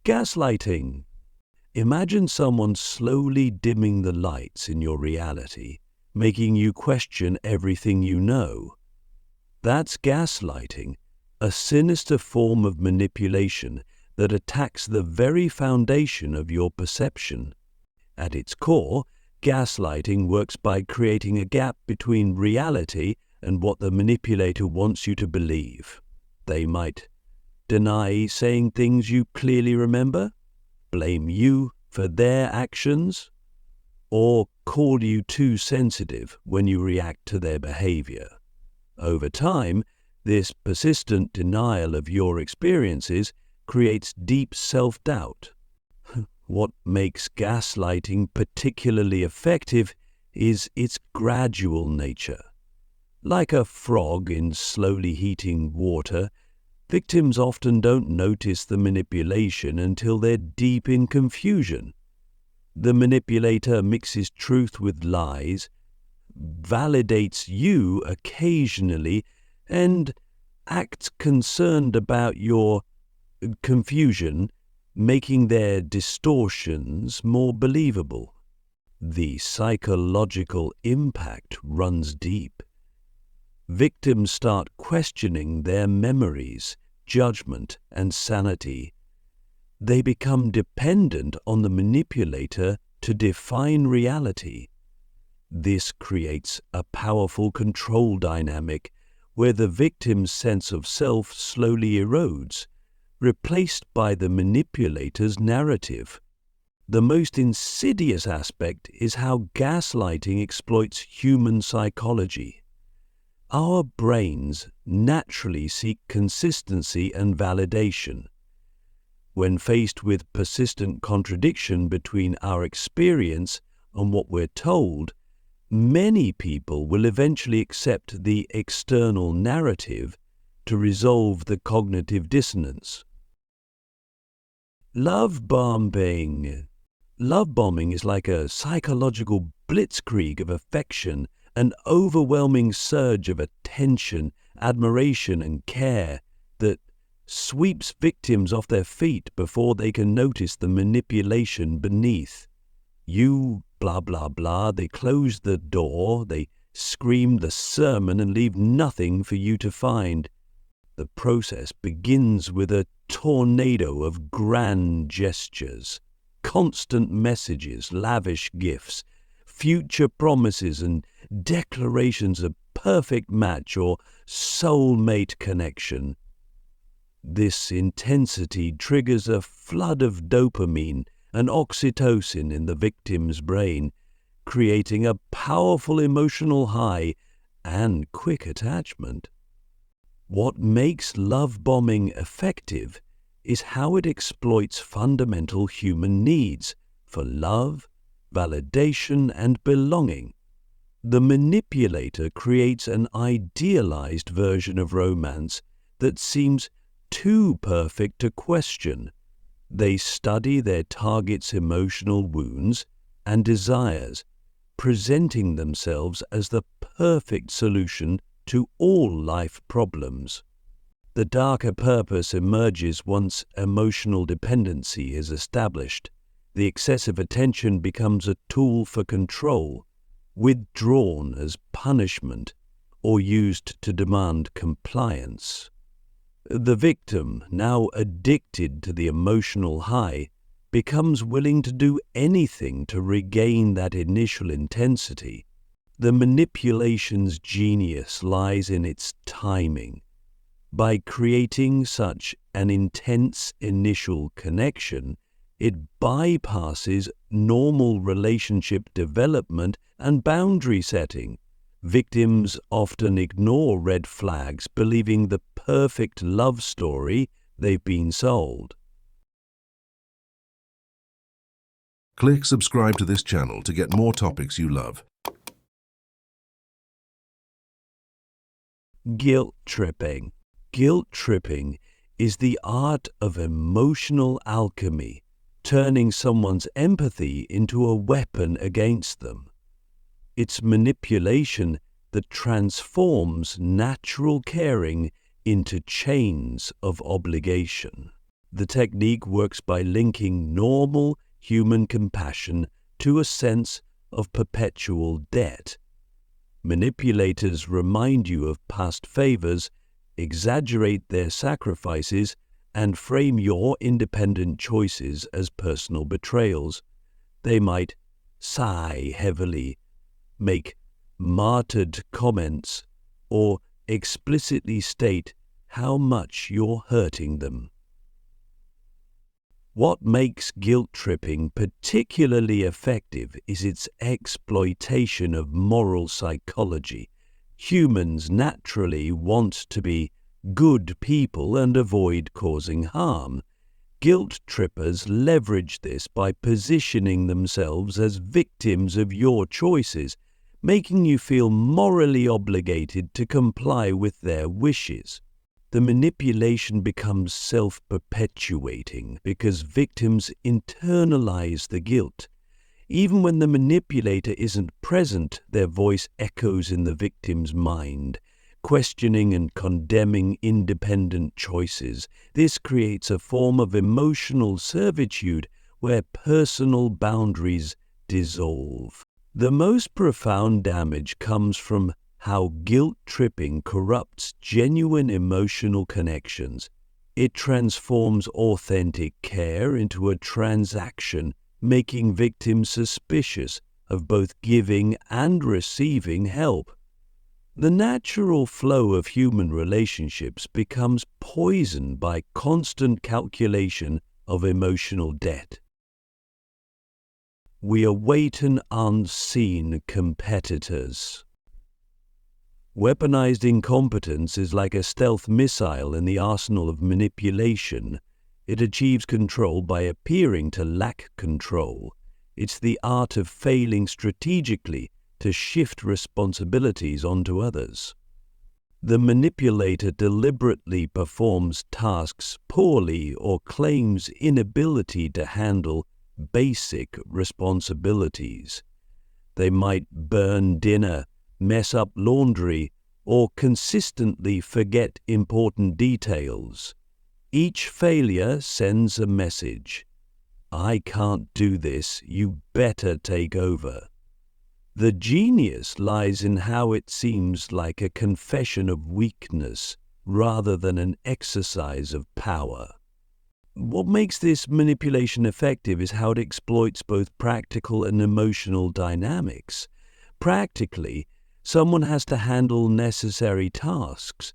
Gaslighting. Imagine someone slowly dimming the lights in your reality, making you question everything you know. That's gaslighting, a sinister form of manipulation that attacks the very foundation of your perception. At its core, gaslighting works by creating a gap between reality and what the manipulator wants you to believe. They might deny saying things you clearly remember, blame you for their actions, or call you too sensitive when you react to their behavior. Over time, this persistent denial of your experiences creates deep self-doubt. What makes gaslighting particularly effective is its gradual nature. Like a frog in slowly heating water, victims often don't notice the manipulation until they're deep in confusion. The manipulator mixes truth with lies, validates you occasionally, and acts concerned about your confusion, making their distortions more believable. The psychological impact runs deep. Victims start questioning their memories, judgment, and sanity. They become dependent on the manipulator to define reality. This creates a powerful control dynamic where the victim's sense of self slowly erodes, replaced by the manipulator's narrative. The most insidious aspect is how gaslighting exploits human psychology. Our brains naturally seek consistency and validation. When faced with persistent contradiction between our experience and what we're told, many people will eventually accept the external narrative to resolve the cognitive dissonance. Love bombing. Love bombing is like a psychological blitzkrieg of affection, an overwhelming surge of attention, admiration, and care that sweeps victims off their feet before they can notice the manipulation beneath. You blah blah blah, they close the door, they scream the sermon and leave nothing for you to find. The process begins with a tornado of grand gestures, constant messages, lavish gifts, future promises and declarations of perfect match or soulmate connection. This intensity triggers a flood of dopamine and oxytocin in the victim's brain, creating a powerful emotional high and quick attachment. What makes love bombing effective is how it exploits fundamental human needs for love, validation, and belonging. The manipulator creates an idealized version of romance that seems too perfect to question. They study their target's emotional wounds and desires, presenting themselves as the perfect solution to all life problems. The darker purpose emerges once emotional dependency is established. The excessive attention becomes a tool for control, withdrawn as punishment, or used to demand compliance. The victim, now addicted to the emotional high, becomes willing to do anything to regain that initial intensity. The manipulation's genius lies in its timing. By creating such an intense initial connection, it bypasses normal relationship development and boundary setting. Victims often ignore red flags, believing the perfect love story they've been sold. Click subscribe to this channel to get more topics you love. Guilt tripping. Guilt tripping is the art of emotional alchemy, turning someone's empathy into a weapon against them. It's manipulation that transforms natural caring into chains of obligation. The technique works by linking normal human compassion to a sense of perpetual debt. Manipulators remind you of past favors, exaggerate their sacrifices, and frame your independent choices as personal betrayals. They might sigh heavily, make martyred comments, or explicitly state how much you're hurting them. What makes guilt tripping particularly effective is its exploitation of moral psychology. Humans naturally want to be good people and avoid causing harm. Guilt trippers leverage this by positioning themselves as victims of your choices, making you feel morally obligated to comply with their wishes. The manipulation becomes self-perpetuating because victims internalize the guilt. Even when the manipulator isn't present, their voice echoes in the victim's mind, questioning and condemning independent choices. This creates a form of emotional servitude where personal boundaries dissolve. The most profound damage comes from how guilt-tripping corrupts genuine emotional connections. It transforms authentic care into a transaction, making victims suspicious of both giving and receiving help. The natural flow of human relationships becomes poisoned by constant calculation of emotional debt. We await an unseen competitors. Weaponized incompetence is like a stealth missile in the arsenal of manipulation. It achieves control by appearing to lack control. It's the art of failing strategically to shift responsibilities onto others. The manipulator deliberately performs tasks poorly or claims inability to handle basic responsibilities. They might burn dinner, mess up laundry, or consistently forget important details. Each failure sends a message. I can't do this, you better take over. The genius lies in how it seems like a confession of weakness rather than an exercise of power. What makes this manipulation effective is how it exploits both practical and emotional dynamics. Practically, someone has to handle necessary tasks.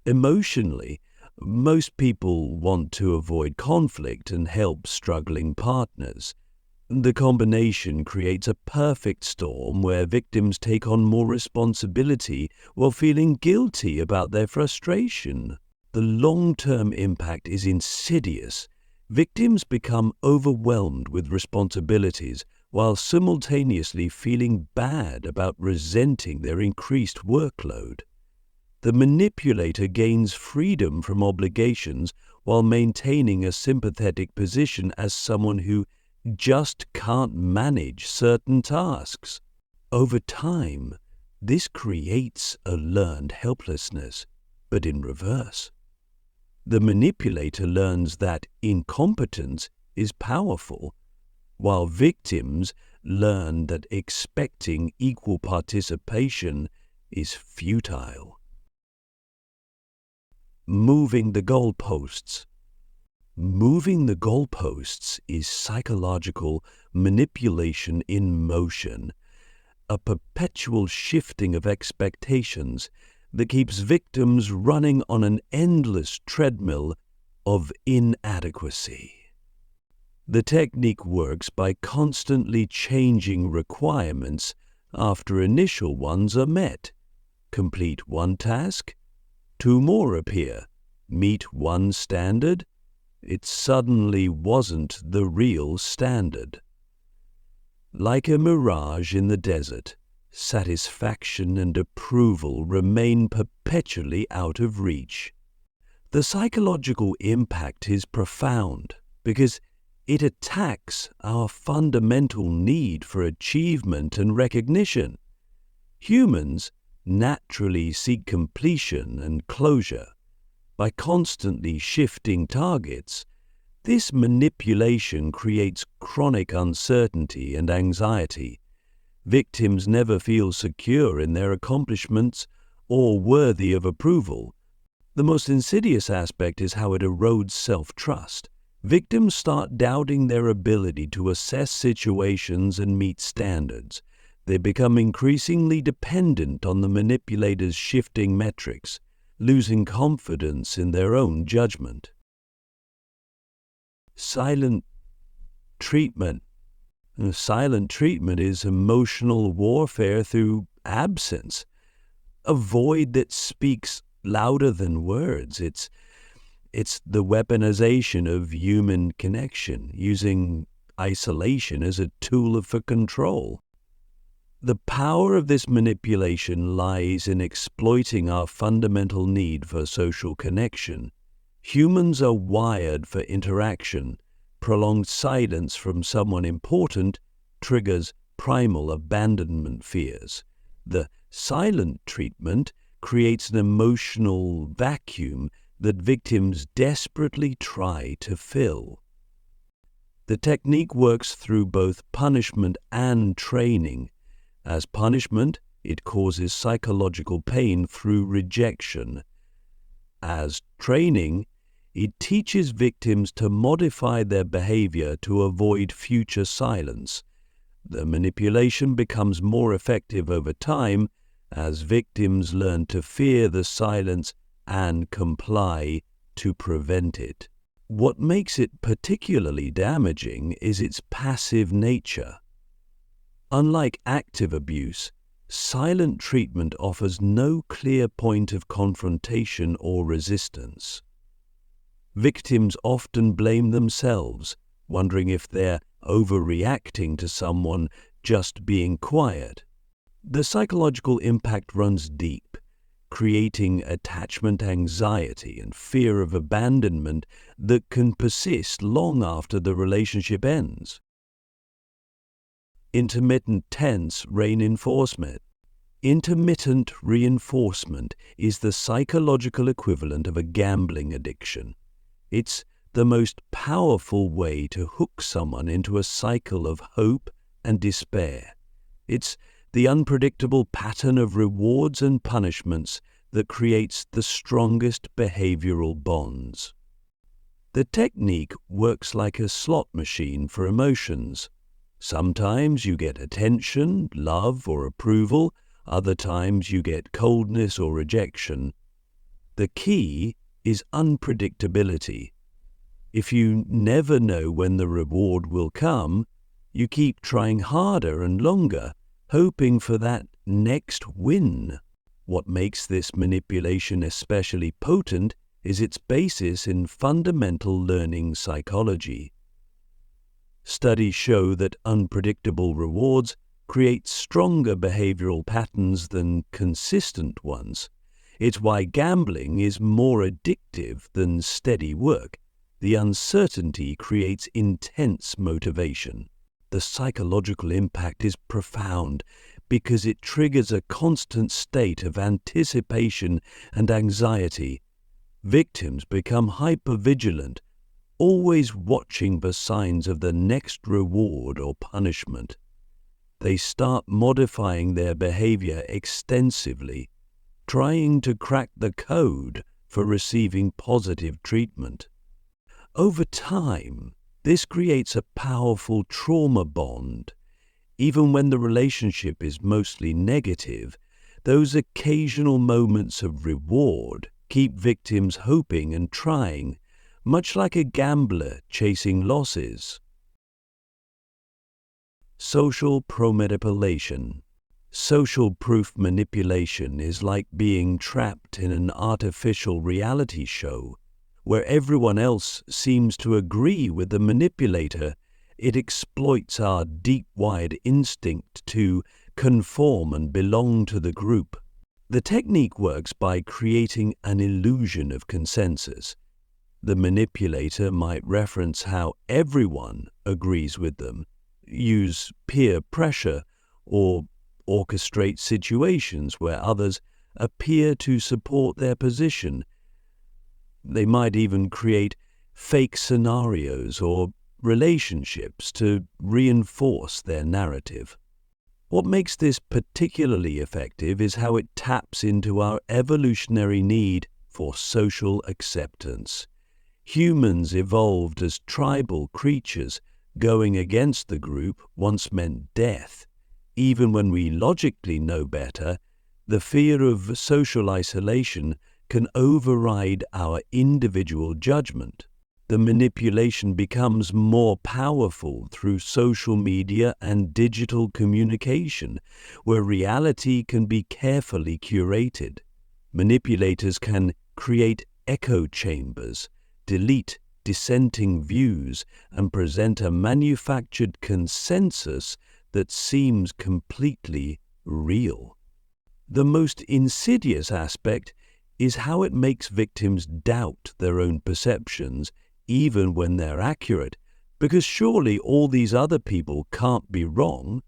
Emotionally, most people want to avoid conflict and help struggling partners. The combination creates a perfect storm where victims take on more responsibility while feeling guilty about their frustration. The long-term impact is insidious. Victims become overwhelmed with responsibilities while simultaneously feeling bad about resenting their increased workload. The manipulator gains freedom from obligations while maintaining a sympathetic position as someone who just can't manage certain tasks. Over time, this creates a learned helplessness, but in reverse. The manipulator learns that incompetence is powerful, while victims learn that expecting equal participation is futile. Moving the goalposts. Moving the goalposts is psychological manipulation in motion, a perpetual shifting of expectations that keeps victims running on an endless treadmill of inadequacy. The technique works by constantly changing requirements after initial ones are met. Complete one task, two more appear. Meet one standard, it suddenly wasn't the real standard. Like a mirage in the desert, satisfaction and approval remain perpetually out of reach. The psychological impact is profound because it attacks our fundamental need for achievement and recognition. Humans naturally seek completion and closure. By constantly shifting targets, This manipulation creates chronic uncertainty and anxiety. Victims never feel secure in their accomplishments or worthy of approval. The most insidious aspect is how it erodes self-trust. Victims start doubting their ability to assess situations and meet standards. They become increasingly dependent on the manipulator's shifting metrics, losing confidence in their own judgment. Silent treatment. Silent treatment is emotional warfare through absence, a void that speaks louder than words. It's the weaponization of human connection, using isolation as a tool for control. The power of this manipulation lies in exploiting our fundamental need for social connection. Humans are wired for interaction. Prolonged silence from someone important triggers primal abandonment fears. The silent treatment creates an emotional vacuum that victims desperately try to fill. The technique works through both punishment and training. As punishment, it causes psychological pain through rejection. As training, it teaches victims to modify their behavior to avoid future silence. The manipulation becomes more effective over time as victims learn to fear the silence and comply to prevent it. What makes it particularly damaging is its passive nature. Unlike active abuse, silent treatment offers no clear point of confrontation or resistance. Victims often blame themselves, wondering if they're overreacting to someone just being quiet. The psychological impact runs deep, creating attachment anxiety and fear of abandonment that can persist long after the relationship ends. Intermittent tense reinforcement. Intermittent reinforcement is the psychological equivalent of a gambling addiction. It's the most powerful way to hook someone into a cycle of hope and despair. It's the unpredictable pattern of rewards and punishments that creates the strongest behavioral bonds. The technique works like a slot machine for emotions. Sometimes you get attention, love, or approval. Other times you get coldness or rejection. The key is unpredictability. If you never know when the reward will come, you keep trying harder and longer, hoping for that next win. What makes this manipulation especially potent is its basis in fundamental learning psychology. Studies show that unpredictable rewards create stronger behavioral patterns than consistent ones. It's why gambling is more addictive than steady work. The uncertainty creates intense motivation. The psychological impact is profound because it triggers a constant state of anticipation and anxiety. Victims become hypervigilant, always watching for signs of the next reward or punishment. They start modifying their behavior extensively, trying to crack the code for receiving positive treatment. Over time, this creates a powerful trauma bond. Even when the relationship is mostly negative, those occasional moments of reward keep victims hoping and trying, much like a gambler chasing losses. Social proof-manipulation. Social proof manipulation is like being trapped in an artificial reality show where everyone else seems to agree with the manipulator. It exploits our deep-wired instinct to conform and belong to the group. The technique works by creating an illusion of consensus. The manipulator might reference how everyone agrees with them, use peer pressure, or orchestrate situations where others appear to support their position. They might even create fake scenarios, or relationships to reinforce their narrative. What makes this particularly effective is how it taps into our evolutionary need for social acceptance. Humans evolved as tribal creatures. Going against the group once meant death. Even when we logically know better, the fear of social isolation can override our individual judgment. The manipulation becomes more powerful through social media and digital communication, where reality can be carefully curated. Manipulators can create echo chambers, delete dissenting views, and present a manufactured consensus that seems completely real. The most insidious aspect is how it makes victims doubt their own perceptions even when they're accurate, because surely all these other people can't be wrong.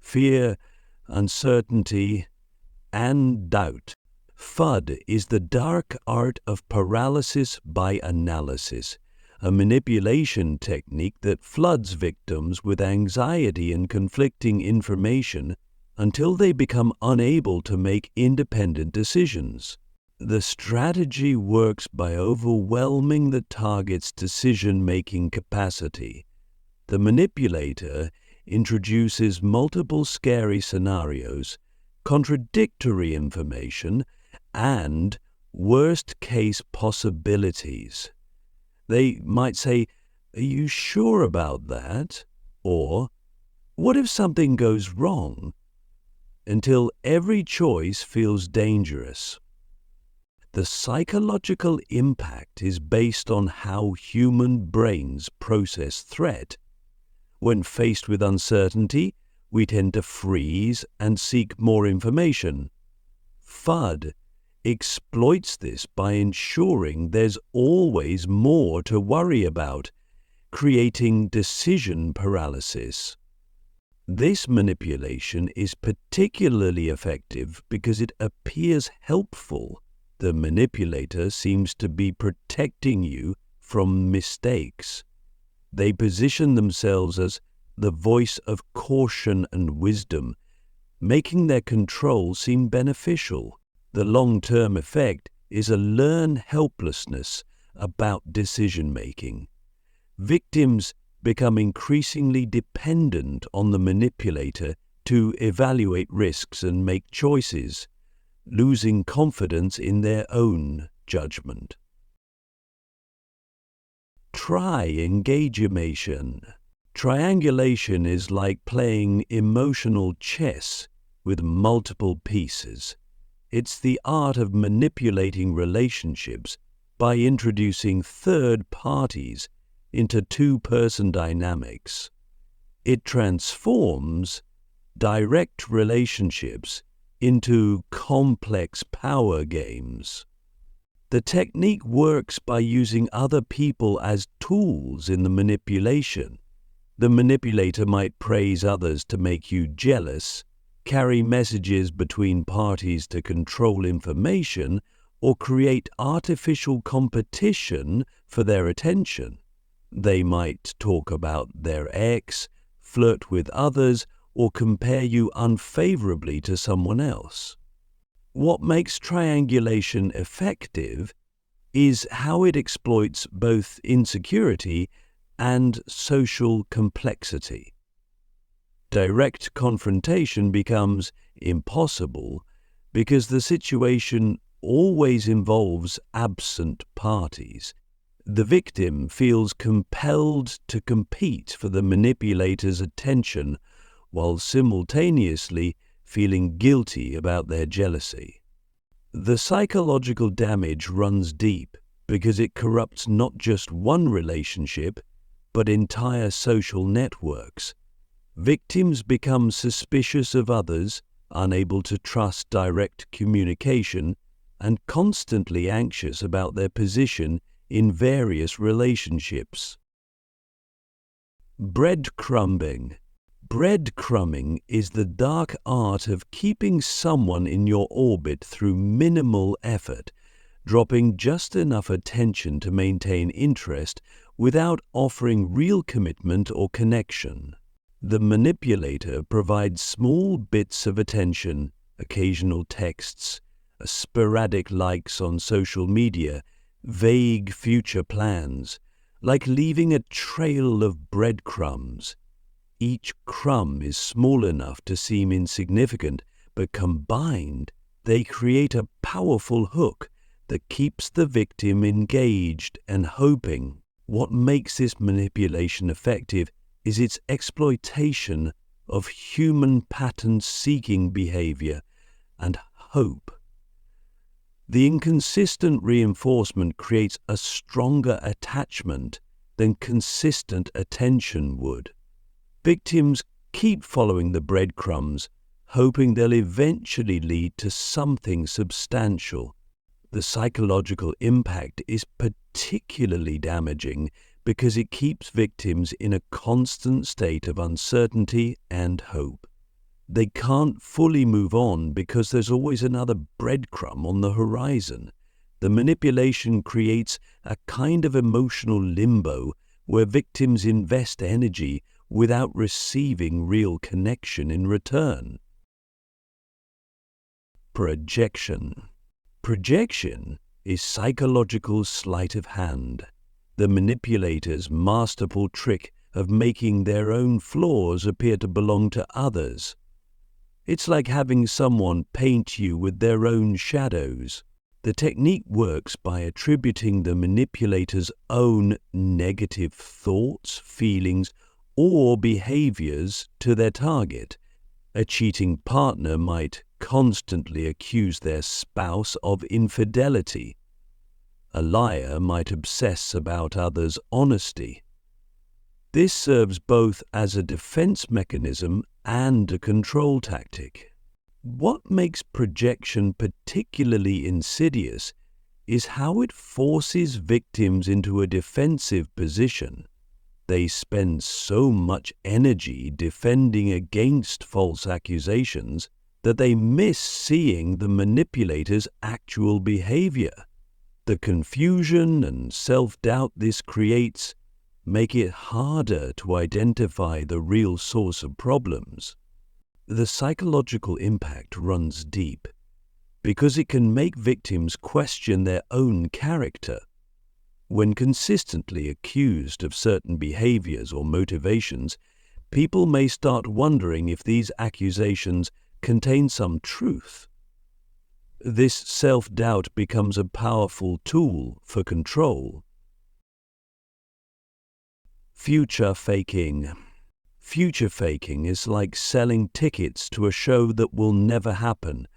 Fear, uncertainty, and doubt. FUD is the dark art of paralysis by analysis, a manipulation technique that floods victims with anxiety and conflicting information until they become unable to make independent decisions. The strategy works by overwhelming the target's decision-making capacity. The manipulator introduces multiple scary scenarios, contradictory information, and worst-case possibilities. They might say, "Are you sure about that?" Or, "What if something goes wrong?" Until every choice feels dangerous. The psychological impact is based on how human brains process threat. When faced with uncertainty, we tend to freeze and seek more information. FUD exploits this by ensuring there's always more to worry about, creating decision paralysis. This manipulation is particularly effective because it appears helpful. The manipulator seems to be protecting you from mistakes. They position themselves as the voice of caution and wisdom, making their control seem beneficial. The long-term effect is a learned helplessness about decision-making. Victims become increasingly dependent on the manipulator to evaluate risks and make choices, losing confidence in their own judgment. Triangulation. Triangulation is like playing emotional chess with multiple pieces. It's the art of manipulating relationships by introducing third parties into two-person dynamics. It transforms direct relationships into complex power games. The technique works by using other people as tools in the manipulation. The manipulator might praise others to make you jealous, carry messages between parties to control information, or create artificial competition for their attention. They might talk about their ex, flirt with others, or compare you unfavorably to someone else. What makes triangulation effective is how it exploits both insecurity and social complexity. Direct confrontation becomes impossible because the situation always involves absent parties. The victim feels compelled to compete for the manipulator's attention while simultaneously feeling guilty about their jealousy. The psychological damage runs deep because it corrupts not just one relationship, but entire social networks. Victims become suspicious of others, unable to trust direct communication, and constantly anxious about their position in various relationships. Breadcrumbing. Breadcrumbing is the dark art of keeping someone in your orbit through minimal effort, dropping just enough attention to maintain interest without offering real commitment or connection. The manipulator provides small bits of attention, occasional texts, sporadic likes on social media, vague future plans, like leaving a trail of breadcrumbs. Each crumb is small enough to seem insignificant, but combined, they create a powerful hook that keeps the victim engaged and hoping. What makes this manipulation effective is its exploitation of human pattern-seeking behavior and hope. The inconsistent reinforcement creates a stronger attachment than consistent attention would. Victims keep following the breadcrumbs, hoping they'll eventually lead to something substantial. The psychological impact is particularly damaging because it keeps victims in a constant state of uncertainty and hope. They can't fully move on because there's always another breadcrumb on the horizon. The manipulation creates a kind of emotional limbo where victims invest energy without receiving real connection in return. Projection. Projection is psychological sleight of hand, the manipulator's masterful trick of making their own flaws appear to belong to others. It's like having someone paint you with their own shadows. The technique works by attributing the manipulator's own negative thoughts, feelings, or behaviors to their target. A cheating partner might constantly accuse their spouse of infidelity. A liar might obsess about others' honesty. This serves both as a defense mechanism and a control tactic. What makes projection particularly insidious is how it forces victims into a defensive position. They spend so much energy defending against false accusations that they miss seeing the manipulator's actual behavior. The confusion and self-doubt this creates make it harder to identify the real source of problems. The psychological impact runs deep because it can make victims question their own character. When consistently accused of certain behaviors or motivations, people may start wondering if these accusations contain some truth. This self-doubt becomes a powerful tool for control. Future faking. Future faking is like selling tickets to a show that will never happen.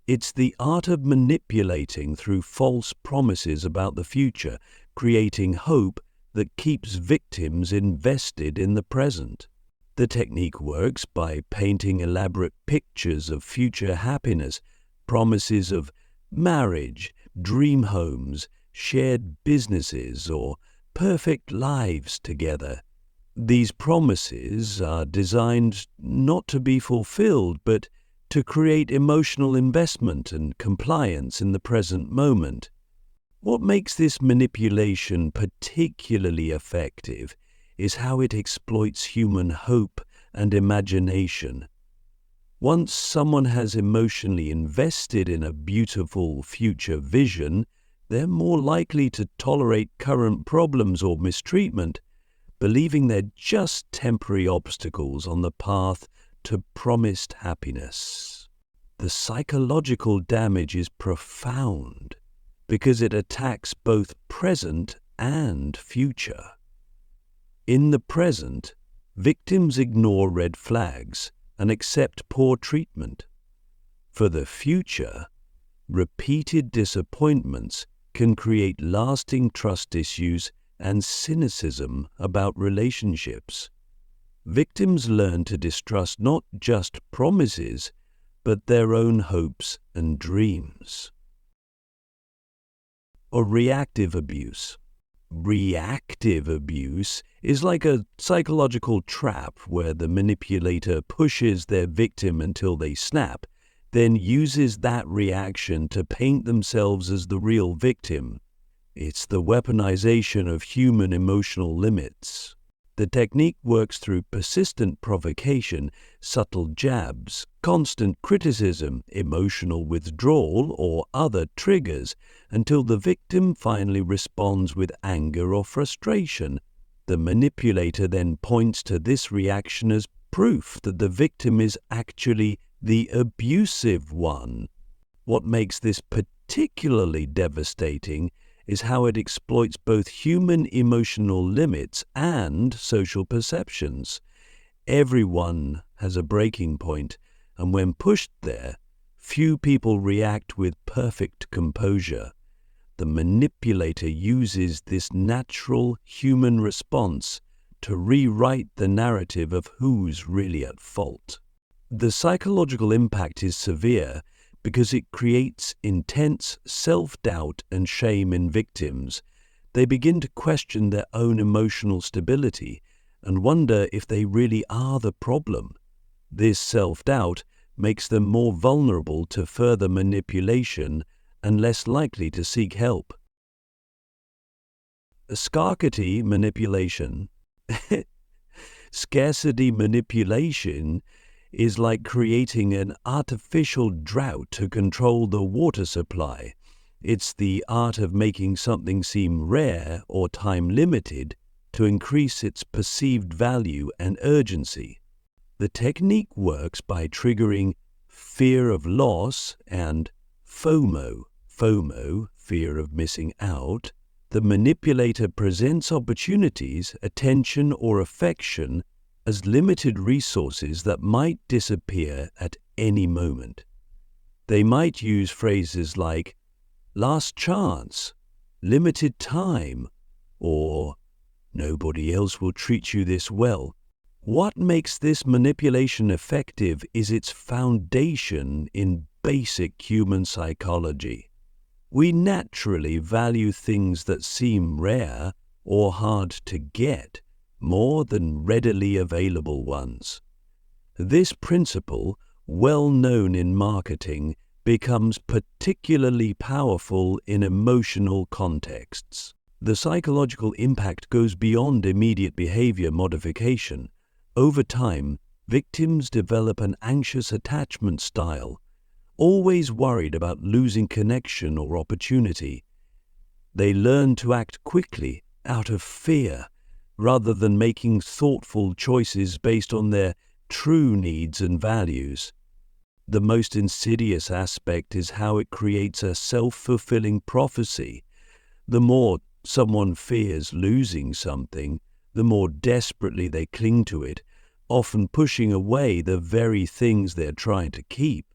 It's the art of manipulating through false promises about the future, creating hope that keeps victims invested in the present. The technique works by painting elaborate pictures of future happiness, promises of marriage, dream homes, shared businesses, or perfect lives together. These promises are designed not to be fulfilled, but to create emotional investment and compliance in the present moment. What makes this manipulation particularly effective is how it exploits human hope and imagination. Once someone has emotionally invested in a beautiful future vision, they're more likely to tolerate current problems or mistreatment, believing they're just temporary obstacles on the path to promised happiness. The psychological damage is profound because it attacks both present and future. In the present, victims ignore red flags and accept poor treatment. For the future, repeated disappointments can create lasting trust issues and cynicism about relationships. Victims learn to distrust not just promises, but their own hopes and dreams. Or reactive abuse. Reactive abuse is like a psychological trap where the manipulator pushes their victim until they snap, then uses that reaction to paint themselves as the real victim. It's the weaponization of human emotional limits. The technique works through persistent provocation, subtle jabs, constant criticism, emotional withdrawal, or other triggers until the victim finally responds with anger or frustration. The manipulator then points to this reaction as proof that the victim is actually the abusive one. What makes this particularly devastating is how it exploits both human emotional limits and social perceptions. Everyone has a breaking point, and when pushed there, few people react with perfect composure. The manipulator uses this natural human response to rewrite the narrative of who's really at fault. The psychological impact is severe because it creates intense self-doubt and shame in victims. They begin to question their own emotional stability and wonder if they really are the problem. This self-doubt makes them more vulnerable to further manipulation and less likely to seek help. Scarcity manipulation. Scarcity manipulation is like creating an artificial drought to control the water supply. It's the art of making something seem rare or time-limited to increase its perceived value and urgency. The technique works by triggering fear of loss and FOMO, fear of missing out. The manipulator presents opportunities, attention, or affection as limited resources that might disappear at any moment. They might use phrases like last chance, limited time, or nobody else will treat you this well. What makes this manipulation effective is its foundation in basic human psychology. We naturally value things that seem rare or hard to get more than readily available ones. This principle, well known in marketing, becomes particularly powerful in emotional contexts. The psychological impact goes beyond immediate behavior modification. Over time, victims develop an anxious attachment style, always worried about losing connection or opportunity. They learn to act quickly out of fear, rather than making thoughtful choices based on their true needs and values. The most insidious aspect is how it creates a self-fulfilling prophecy. The more someone fears losing something, the more desperately they cling to it, often pushing away the very things they're trying to keep.